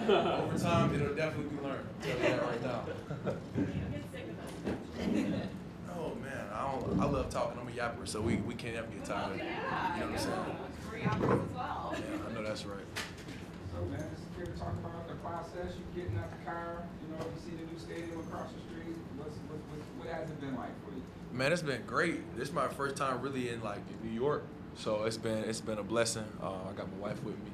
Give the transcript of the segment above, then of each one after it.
Over time, it'll definitely be learned. I'll tell you that right now. Oh man, I love talking. I'm a yapper, so we can't ever get tired. Yeah, You know what I'm saying? we're yappers as well. Yeah, I know that's right. So man, just here to talk about the process. You getting out the car. You see the new stadium across the street. What has it been like for you? Man, it's been great. This is my first time really in New York, so it's been a blessing. I got my wife with me.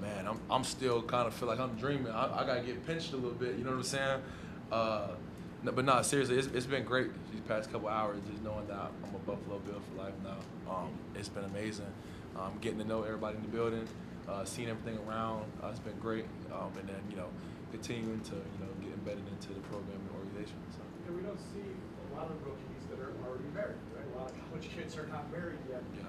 Man, I'm still kind of feel like I'm dreaming. I gotta get pinched a little bit. You know what I'm saying? But no, seriously, it's been great these past couple hours. Just knowing that I'm a Buffalo Bill for life now. It's been amazing. Getting to know everybody in the building, seeing everything around. It's been great. And then continuing to get embedded into the program and organization. So. And we don't see a lot of rookies that are already married, right? A lot of college kids are not married yet. Yeah.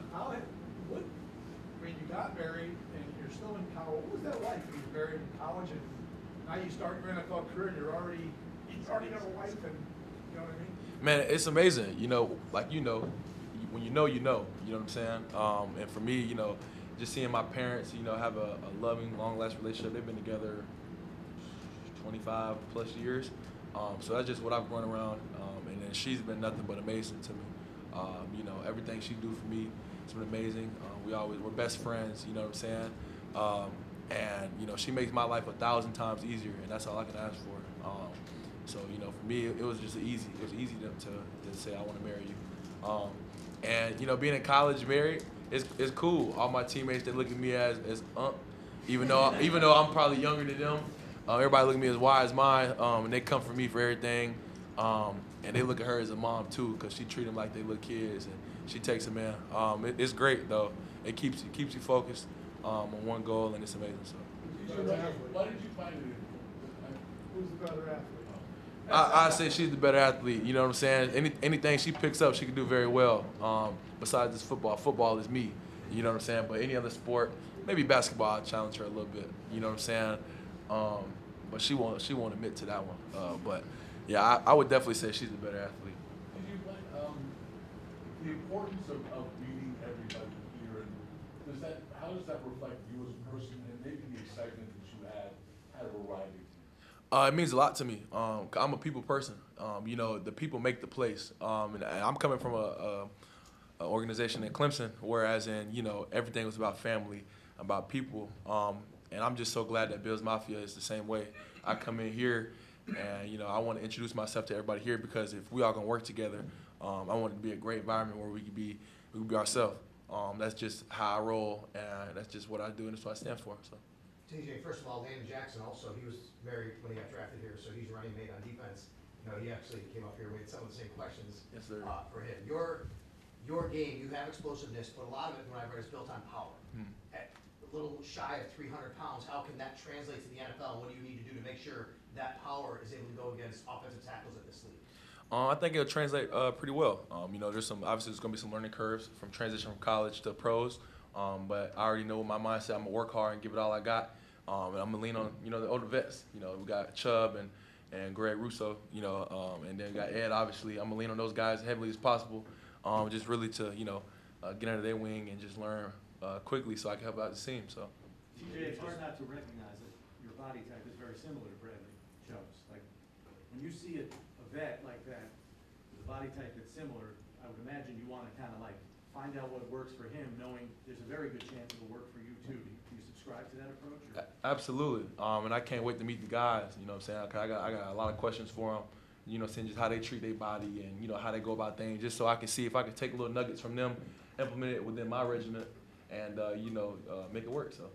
You got married and you're still in college. What was that like being married in college and now you start your NFL career and you already have a wife and you know what I mean? Man, it's amazing. When you know what I'm saying? And for me, just seeing my parents, have a loving, long-lasting relationship. They've been together 25 plus years. So that's just what I've grown around. And then she's been nothing but amazing to me. Everything she do for me, it's been amazing. We're best friends, you know what I'm saying? And she makes my life 1,000 times easier, and that's all I can ask for. So for me, it was just easy. It was easy to say I want to marry you. And being in college married, it's cool. All my teammates, they look at me as even though I'm probably younger than them. Everybody look at me as wise mine, and they come for me for everything. And they look at her as a mom too, because she treat them like they little kids, and she takes them in. It's great though. It keeps you focused on one goal, and it's amazing. So. Why did you find it? Who's the better athlete? I say she's the better athlete. You know what I'm saying? Anything she picks up, she can do very well. Besides this football is me. You know what I'm saying? But any other sport, maybe basketball, I'll challenge her a little bit. You know what I'm saying? But she won't admit to that one. But yeah, I would definitely say she's the better athlete. Did you the importance of meeting everybody here, and how does that reflect you as a person, and maybe the excitement that you had arriving? It means a lot to me. I'm a people person. The people make the place. And I'm coming from a organization in Clemson, whereas everything was about family, about people. And I'm just so glad that Bills Mafia is the same way. I come in here, and I want to introduce myself to everybody here, because if we all gonna work together, I want it to be a great environment where we can be ourselves. That's just how I roll, and that's just what I do, and that's what I stand for. So. TJ, first of all, Landon Jackson also, he was married when he got drafted here, so he's running mate on defense. He actually came up here with some of the same questions. Yes, sir. For him. Your game, you have explosiveness, but a lot of it, when I read, is built on power. At a little shy of 300 pounds, how can that translate to the NFL, and what do you need to do to make sure that power is able to go against offensive tackles at this league? I think it'll translate pretty well. There's obviously there's gonna be some learning curves from transition from college to pros. But I already know my mindset. I'm gonna work hard and give it all I got. And I'm gonna lean on the older vets. We got Chubb and Greg Russo. And then we got Ed. Obviously, I'm gonna lean on those guys as heavily as possible. Just really to get under their wing and just learn quickly so I can help out the team. So. TJ, it's hard not to recognize that your body type is very similar to Bradley Chubb's. Like when you see a vet like that with a body type that's similar, I would imagine you want to kind of find out what works for him, knowing there's a very good chance it'll work for you too. Do you subscribe to that approach? Or? Absolutely. And I can't wait to meet the guys. You know what I'm saying? I got a lot of questions for them. Saying just how they treat their body and how they go about things, just so I can see if I can take little nuggets from them, implement it within my regiment, and make it work. So.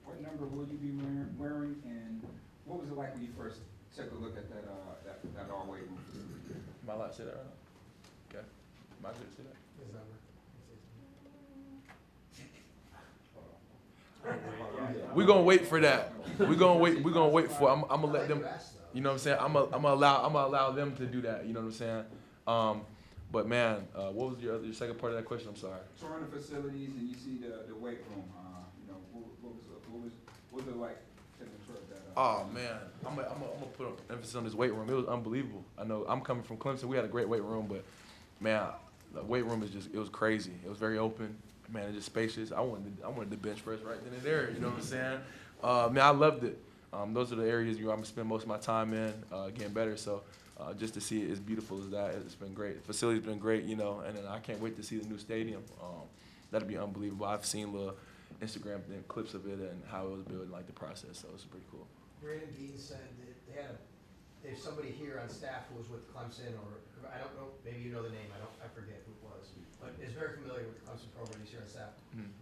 What number will you be wearing, and what was it like when you first took a look at that all weight room? Am I allowed to say that right now? Okay. Am I good to say that? His number. We're gonna wait for that. We're gonna wait for. I'm gonna let them. You know what I'm saying? I'm gonna allow them to do that. You know what I'm saying? But man, what was your second part of that question? I'm sorry. Touring the facilities and you see the weight room. What was it like taking a tour of that? Oh man, I'm gonna put an emphasis on this weight room. It was unbelievable. I know I'm coming from Clemson. We had a great weight room, but man, the weight room it was crazy. It was very open. Man, it's just spacious. I wanted the bench press right then and there. You know what I'm saying? Man, I loved it. those are the areas I'm gonna spend most of my time in, getting better. So just to see it as beautiful as that, it's been great. The facility's been great, and then I can't wait to see the new stadium. That'll be unbelievable. I've seen little Instagram clips of it and how it was built, and like the process. So it's pretty cool. Brandon Bean said that they have somebody here on staff who was with Clemson, or I don't know, maybe you know the name, I forget who it was, but is very familiar with the Clemson program. He's here on staff,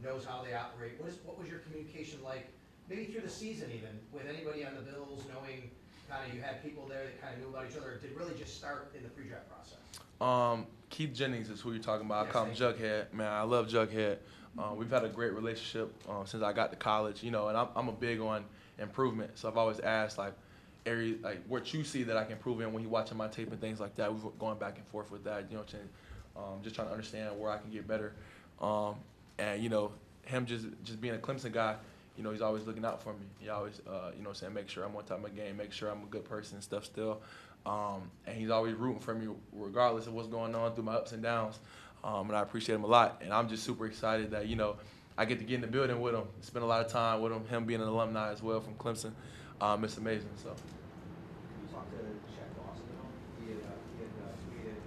knows how they operate. What was your communication like, maybe through the season even, with anybody on the Bills, knowing kind of you had people there that kind of knew about each other? Did it really just start in the pre-draft process? Keith Jennings is who you're talking about. Yes, I call him Jughead. Man, I love Jughead. We've had a great relationship since I got to college, and I'm a big on improvement. So I've always asked, like, areas, like, what you see that I can improve in when you're watching my tape and things like that. We've going back and forth with that, just trying to understand where I can get better. And, him just being a Clemson guy, he's always looking out for me. He always, make sure I'm on top of my game, make sure I'm a good person and stuff still. And he's always rooting for me regardless of what's going on through my ups and downs. And I appreciate him a lot. And I'm just super excited that, I get to get in the building with him, spend a lot of time with him being an alumni as well from Clemson. It's amazing. So. You talked to Shaq Dawson at all? He had tweeted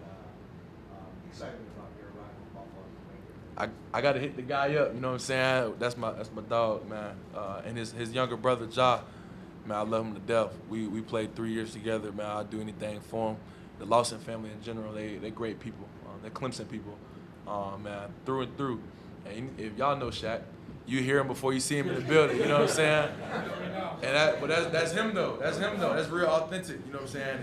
excitement about your arrival in Buffalo. I got to hit the guy up, you know what I'm saying? That's my dog, man. And his younger brother, Ja, man, I love him to death. We played 3 years together, man. I'd do anything for him. The Lawson family in general, they great people. They're Clemson people, man, through and through. And if y'all know Shaq, you hear him before you see him in the building, you know what I'm saying? And that's him though. That's him though. That's real authentic, you know what I'm saying?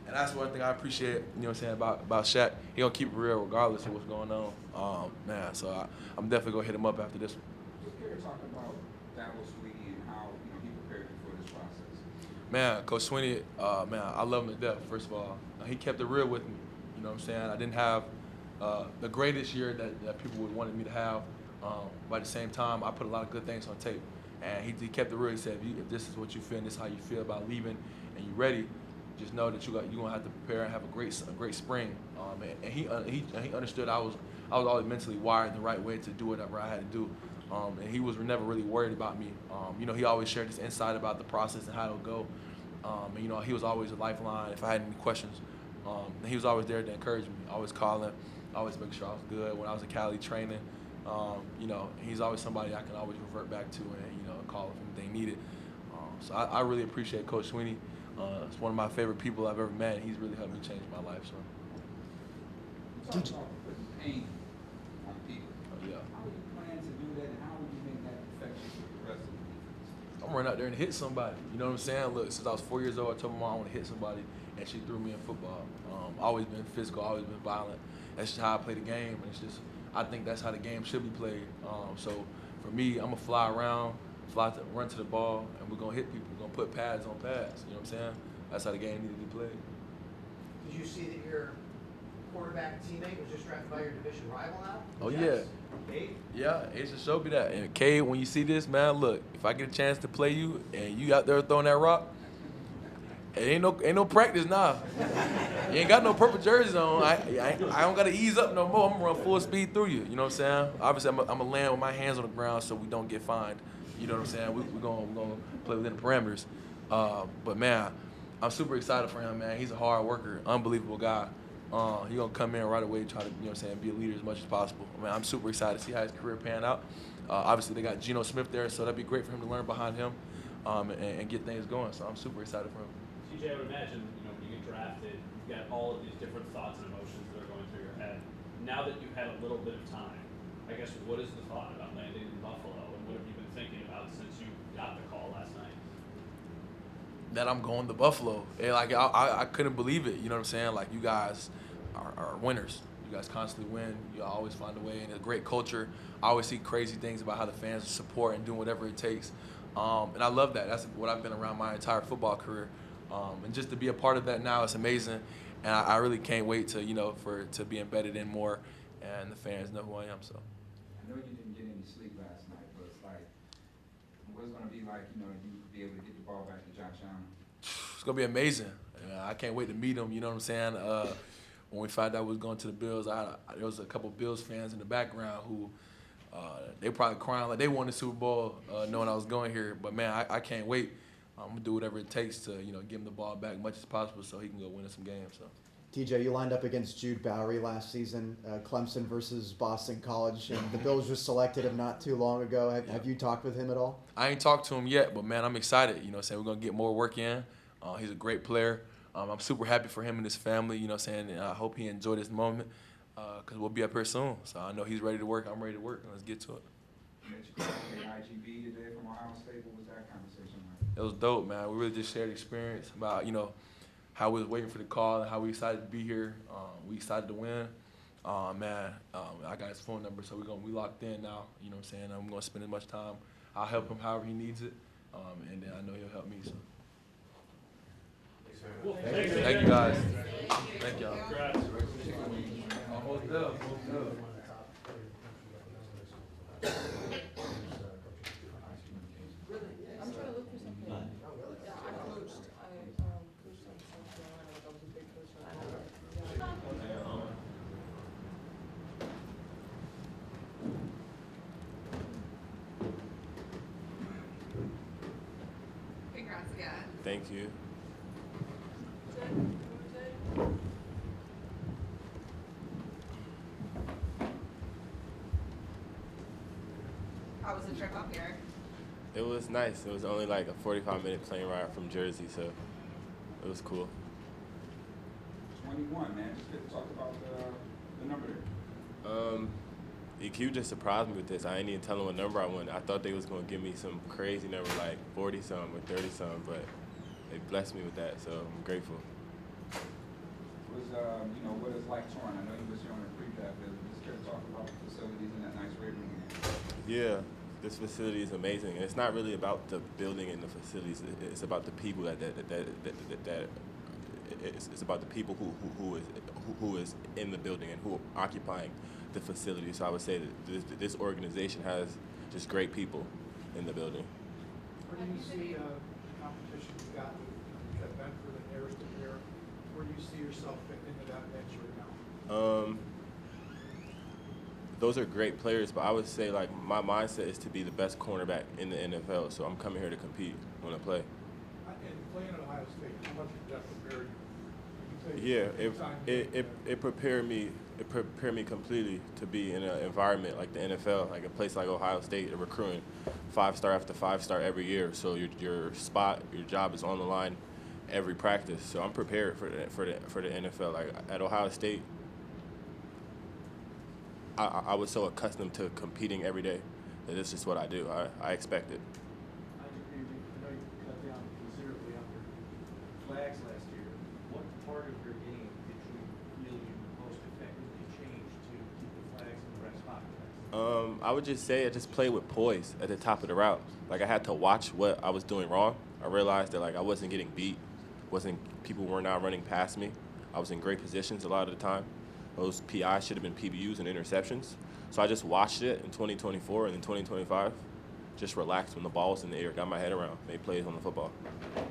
And that's one thing I appreciate, you know what I'm saying, about Shaq. He gonna keep it real regardless of what's going on. Man, so I'm definitely gonna hit him up after this one. Just care to talk about Davison Igbinosun and how he prepared you for this process. Man, Coach Sweeney, man, I love him to death. First of all, he kept it real with me. You know what I'm saying? I didn't have the greatest year that people would wanted me to have. But at the same time, I put a lot of good things on tape. And he kept it real. He said, if this is what you feel and this is how you feel about leaving and you're ready, just know that you're going to have to prepare and have a great spring. And he understood I was always mentally wired the right way to do whatever I had to do. And he was never really worried about me. He always shared his insight about the process and how it'll go. And, he was always a lifeline if I had any questions. And he was always there to encourage me, always calling, always making sure I was good when I was in Cali training. He's always somebody I can always revert back to and, call if anything needed. So I really appreciate Coach Sweeney. It's one of my favorite people I've ever met. He's really helped me change my life. So. You talk about putting pain on people. Oh, yeah. How would you plan to do that, and how would you make that infectious with the rest of the defense? I'm running out there and hit somebody. You know what I'm saying? Look, since I was 4 years old, I told my mom I want to hit somebody, and she threw me in football. Always been physical, always been violent. That's just how I play the game, and I think that's how the game should be played. So for me, I'm gonna fly around, run to the ball, and we're gonna hit people. We're gonna put pads on pads. You know what I'm saying? That's how the game needed to be played. Did you see that your quarterback teammate was just drafted by your division rival now? Oh, Jets? yeah. Cade? Yeah, it just showed me that. And Cade, when you see this, man, look, if I get a chance to play you and you out there throwing that rock, it ain't no practice now. You ain't got no purple jerseys on. I don't got to ease up no more. I'm gonna run full speed through you. You know what I'm saying? Obviously, I'm gonna land with my hands on the ground so we don't get fined. You know what I'm saying? We're gonna play within the parameters. But man, I'm super excited for him, man. He's a hard worker, unbelievable guy. He's gonna come in right away, try to, be a leader as much as possible. I mean, I'm super excited to see how his career pan out. Obviously, they got Geno Smith there, so that'd be great for him to learn behind him and get things going. So I'm super excited for him. TJ, I would imagine, when you get drafted, you've got all of these different thoughts and emotions that are going through your head. Now that you've had a little bit of time, I guess, what is the thought about landing in Buffalo, and what have you been thinking about since you got the call last night? That I'm going to Buffalo. And I couldn't believe it. You know what I'm saying? Like, you guys are winners. You guys constantly win. You always find a way, and it's a great culture. I always see crazy things about how the fans support and doing whatever it takes. And I love that. That's what I've been around my entire football career. And just to be a part of that now, it's amazing. And I really can't wait to, to be embedded in more and the fans know who I am. So. I know you didn't get any sleep last night, but it's like, what's it going to be like, you be able to get the ball back to Josh Allen? It's going to be amazing. I can't wait to meet him, you know what I'm saying? When we found out we was going to the Bills, there was a couple Bills fans in the background who they probably crying like they won the Super Bowl knowing I was going here. But, man, I can't wait. I'm gonna do whatever it takes to give him the ball back as much as possible so he can go win us some games. So. TJ, you lined up against Jude Bowery last season, Clemson versus Boston College, and the Bills just selected him not too long ago. Have you talked with him at all? I ain't talked to him yet, but man, I'm excited. We're gonna get more work in. He's a great player. I'm super happy for him and his family. And I hope he enjoyed this moment because we'll be up here soon. So I know he's ready to work. I'm ready to work. Let's get to it. You met your coach at IGB today from Ohio State. What was that conversation like? It was dope, man. We really just shared experience about how we was waiting for the call and how we excited to be here. We excited to win. I got his phone number, so we locked in now. I'm gonna spend as much time. I'll help him however he needs it, and then I know he'll help me. So. Cool. Thank you guys. Thank y'all. Congrats. Almost done. Almost done. I'm trying to look for something. Yeah, I coached. I coached on South Carolina. I was a big coach on Congrats again. Thank you. How was the trip up here? It was nice. It was only like a 45-minute plane ride from Jersey, so it was cool. 21, man. Just get to talk about the number there. EQ just surprised me with this. I ain't even tell him what number I wanted. I thought they was gonna give me some crazy number like 40-something or 30-something, but they blessed me with that, so I'm grateful. What is like touring? I know you was here on the pre-draft. Just get to talk about the facilities in that nice weight room. Yeah, this facility is amazing, and it's not really about the building and the facilities. It's about the people it's about the people who is in the building and who are occupying the facility. So I would say that this organization has just great people in the building. Where do you see the competition you got with Benford and Harrison here? Where do you see yourself fitting into that bench right now? Those are great players, but I would say like my mindset is to be the best cornerback in the NFL. So I'm coming here to compete when I play. And playing at Ohio State, how much did that prepare you? Yeah, it prepared me. It prepared me completely to be in an environment like the NFL, like a place like Ohio State, recruiting 5-star after 5-star every year. So your job is on the line every practice. So I'm prepared for the NFL. Like at Ohio State, I was so accustomed to competing every day that it's just what I do. I expect it. I know you cut down considerably on your flags last year. What part of your game did you feel you most effectively changed to keep the flags in the right spot? I would just say I just played with poise at the top of the route. Like I had to watch what I was doing wrong. I realized that like I wasn't getting beat, people were not running past me. I was in great positions a lot of the time. Those PIs should have been PBUs and interceptions. So I just watched it in 2024 and in 2025. Just relaxed when the ball was in the air, got my head around, made plays on the football. Have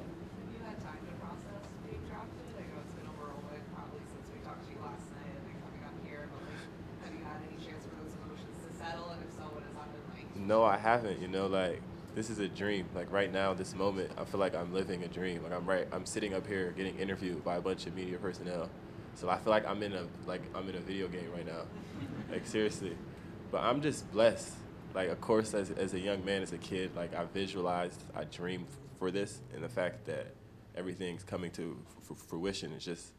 you had time to process being drafted? I know it's been a whirlwind probably since we talked to you last night and then coming up here, but like, have you had any chance for those emotions to settle? And if so, what has that been like? No, I haven't. This is a dream. Like right now, this moment, I feel like I'm living a dream. Like I'm sitting up here getting interviewed by a bunch of media personnel. So I feel like I'm in a video game right now. Like seriously. But I'm just blessed. Like of course as a young man, as a kid, like I visualized, I dreamed for this, and the fact that everything's coming to fruition is just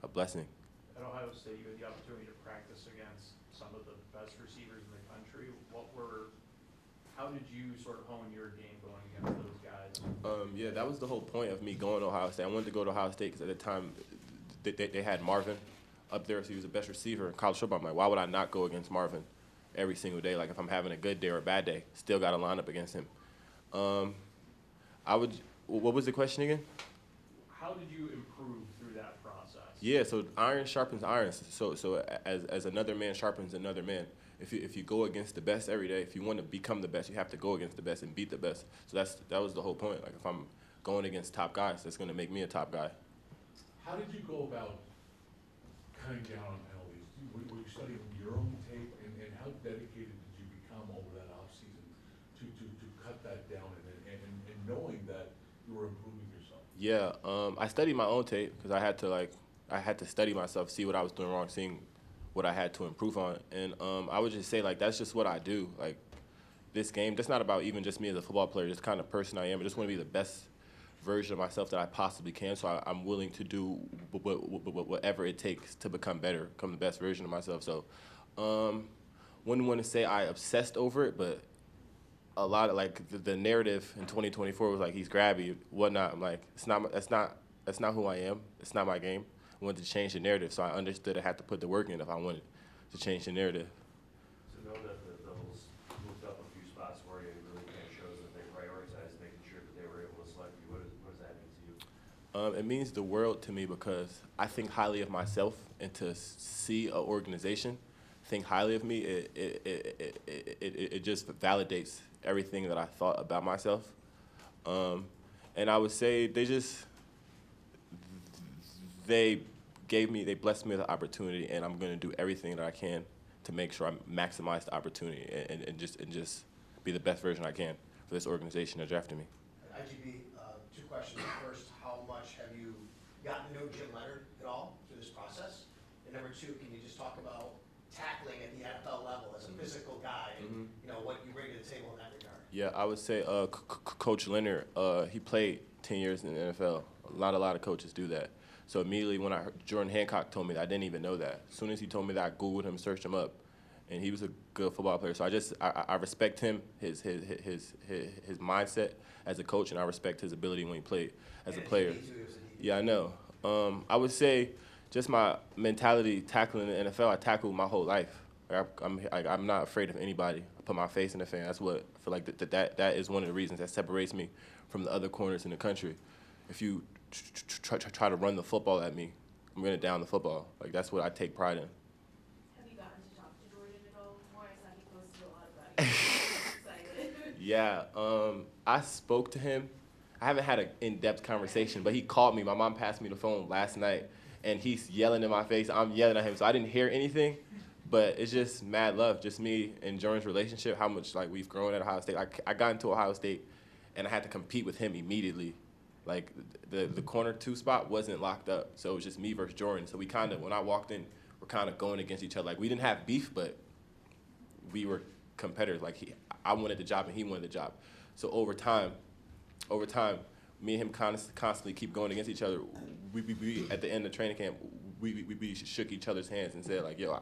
a blessing. At Ohio State, you had the opportunity to practice against some of the best receivers in the country. How did you sort of hone your game going against those guys? Yeah, that was the whole point of me going to Ohio State. I wanted to go to Ohio State because at the time they had Marvin up there, so he was the best receiver in college football. I'm like, why would I not go against Marvin every single day? Like if I'm having a good day or a bad day, still got to line up against him. What was the question again? How did you improve through that process? Yeah, so iron sharpens iron. So as another man sharpens another man. If you go against the best every day, if you want to become the best, you have to go against the best and beat the best. So that was the whole point. Like if I'm going against top guys, that's going to make me a top guy. How did you go about cutting down on penalties? Were you studying your own tape, and how dedicated did you become over that offseason to cut that down and knowing that you were Yeah, I studied my own tape because I had to study myself, see what I was doing wrong, seeing what I had to improve on. And I would just say, like, that's just what I do. Like, this game, that's not about even just me as a football player, just kind of person I am. I just want to be the best version of myself that I possibly can. So I'm willing to do whatever it takes to become better, become the best version of myself. So wouldn't want to say I obsessed over it, but a lot of, like, the narrative in 2024 was like, he's grabby, whatnot. I'm like, that's not who I am. It's not my game. I wanted to change the narrative, so I understood I had to put the work in if I wanted to change the narrative. To know that the Bills moved up a few spots for you, it really kind of shows that they prioritized making sure that they were able to select you. What does that mean to you? It means the world to me because I think highly of myself, and to see an organization think highly of me, it just validates everything that I thought about myself. And I would say they blessed me with the opportunity, and I'm going to do everything that I can to make sure I maximize the opportunity and just be the best version I can for this organization that drafted me. IGB, 2 questions. First, how much have you gotten to know Jim Leonard at all through this process? And number 2, can you just talk about tackling at the NFL level as a physical guy and what you bring to the table in that regard? Yeah, I would say Coach Leonard, he played 10 years in the NFL. A lot of coaches do that. So immediately when I heard Jordan Hancock told me that, I didn't even know that. As soon as he told me that, I Googled him, searched him up, and he was a good football player. So I respect him, his mindset as a coach, and I respect his ability when he played as a player. Yeah, I know. I would say just my mentality tackling the NFL, I tackled my whole life. I'm not afraid of anybody. I put my face in the fan. That's what I feel like that is one of the reasons that separates me from the other corners in the country. If you try to run the football at me, I'm going to down the football. Like, that's what I take pride in. Have you gotten to talk to Jordan at all more? I saw he posted a lot about you. Yeah, I spoke to him. I haven't had an in-depth conversation, but he called me. My mom passed me the phone last night, and he's yelling in my face. I'm yelling at him, so I didn't hear anything. But it's just mad love, just me and Jordan's relationship, how much, like, we've grown at Ohio State. I got into Ohio State, and I had to compete with him immediately. Like, the corner 2 spot wasn't locked up, so it was just me versus Jordan. So we kind of, when I walked in, we're kind of going against each other. Like, we didn't have beef, but we were competitors. Like, I wanted the job, and he wanted the job. So over time, me and him constantly keep going against each other. We at the end of training camp, we shook each other's hands and said, like, yo,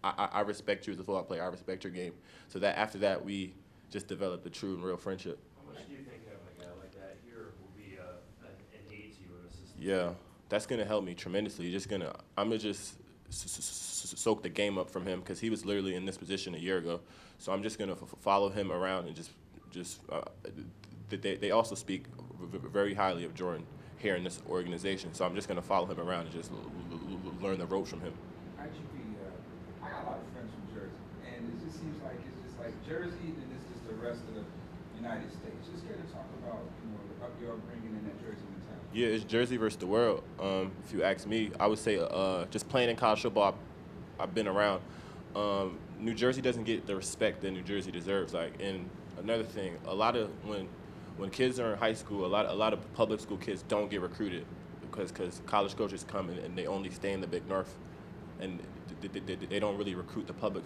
I respect you as a football player. I respect your game. So that after that, we just developed a true and real friendship. How much do you think having a guy like that here will be an aid to you, an assistance? Yeah, that's gonna help me tremendously. I'm gonna just soak the game up from him because he was literally in this position a year ago. So I'm just gonna follow him around and they also speak very highly of Jordan here in this organization. So I'm just gonna follow him around and just learn the ropes from him. IGP, I got a lot of friends from Jersey, and it just seems like it's just like Jersey, and it's just the rest of the United States. Just get to talk about your upbringing in that Jersey mentality. Yeah, it's Jersey versus the world. If you ask me, I would say just playing in college football, I've been around. New Jersey doesn't get the respect that New Jersey deserves. Like, and another thing, a lot of when kids are in high school, a lot of public school kids don't get recruited because college coaches come and they only stay in the Big North, and they don't really recruit the public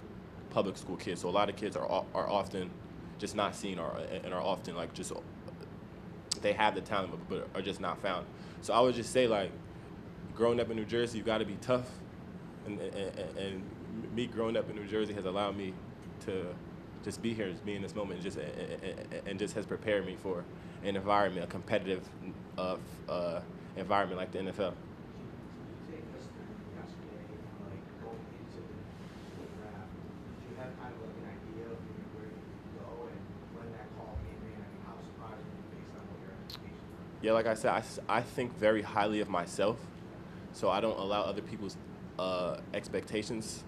school kids. So a lot of kids are often just not seen and are often like just they have the talent but are just not found. So I would just say, like, growing up in New Jersey, you got to be tough, and me growing up in New Jersey has allowed me to just be here, just be in this moment, and just has prepared me for an environment, a competitive environment like the NFL. Yeah, like I said, I think very highly of myself, so I don't allow other people's expectations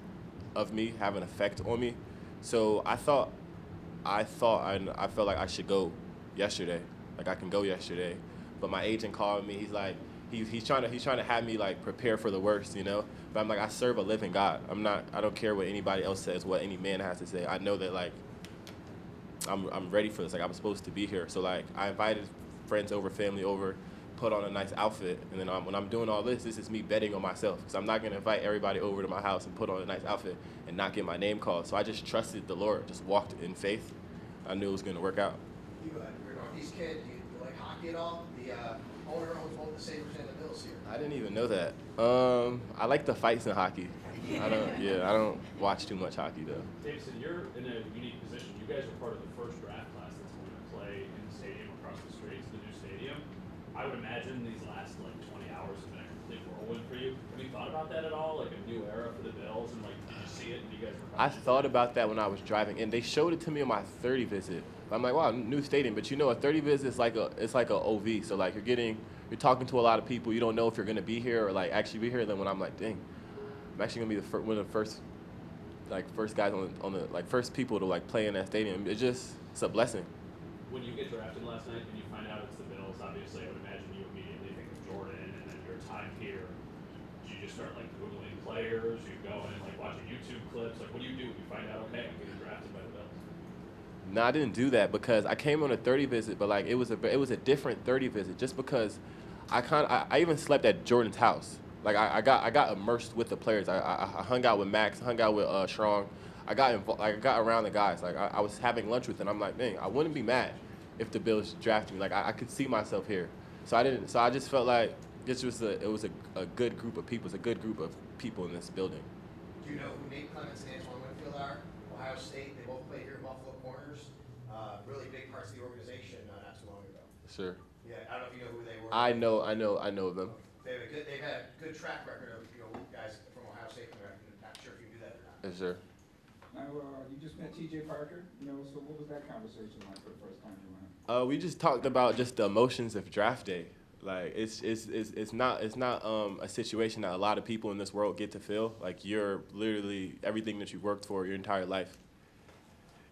of me have an effect on me. So I felt like I should go yesterday, like I can go yesterday, but my agent called me. He's like, he's trying to have me like prepare for the worst, you know. But I'm like, I serve a living God. I don't care what anybody else says, what any man has to say. I know that, like, I'm ready for this. Like, I'm supposed to be here. So like I invited friends over, family over, put on a nice outfit, and then when I'm doing all this is me betting on myself, because I'm not going to invite everybody over to my house and put on a nice outfit and not get my name called. So I just trusted the Lord, just walked in faith. I knew it was going to work out. You're a Northeast kid. Do you like hockey at all? The owner owns both the Sabres and the Bills here. I didn't even know that. I like the fights in hockey. I don't watch too much hockey though. Davison, you're in a unique position. You guys are part of the first draft class that's going to play in the stadium across the street to the new stadium. I would imagine these last like 20 hours have been a complete whirlwind for you. Have you thought about that at all? Like a new era for the Bills, and like did you see it? And you guys were. I thought about that when I was driving in. They showed it to me on my 30 visit. I'm like, wow, new stadium. But you know, a 30 visit is like a OV. So like you're talking to a lot of people. You don't know if you're gonna be here or like actually be here. Then when I'm like, dang, I'm actually gonna be one of the first guys on the first people to like play in that stadium. It's a blessing. When you get drafted last night and you find out it's the Bills, obviously I would imagine you immediately think of Jordan and then your time here. Do you just start like Googling players? You go and like watching YouTube clips? Like what do you do when you find out, okay, I'm getting drafted by the Bills? No, I didn't do that because I came on a 30 visit, but like it was a different 30 visit just because I even slept at Jordan's house. Like I got immersed with the players. I hung out with Max, hung out with Strong. I got around the guys. Like I was having lunch with them. I'm like, dang, I wouldn't be mad if the Bills drafted me. Like I could see myself here. So I just felt like it was a good group of people. It's a good group of people in this building. Do you know who Nate Clemson and Antoine Winfield are? Ohio State. They both played here in Buffalo Corners. Really big parts of the organization not too long ago. Sure. Yeah, I don't know if you know who they were. I know them. They've had a good track record of guys from Ohio State coming back. I'm not sure if you do that or not. Yes, sir. Now, you just met T.J. Parker, so what was that conversation like for the first time you met him? We just talked about just the emotions of draft day. Like it's not a situation that a lot of people in this world get to feel. Like you're literally everything that you've worked for your entire life.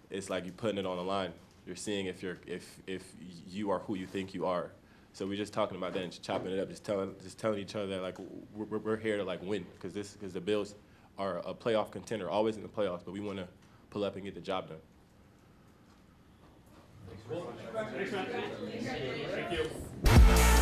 It's like you're putting it on the line. You're seeing if you are who you think you are. So we're just talking about that and just chopping it up, just telling each other that like we're here to like win because the Bills are a playoff contender, always in the playoffs, but we want to pull up and get the job done. Thanks, man. Thank you.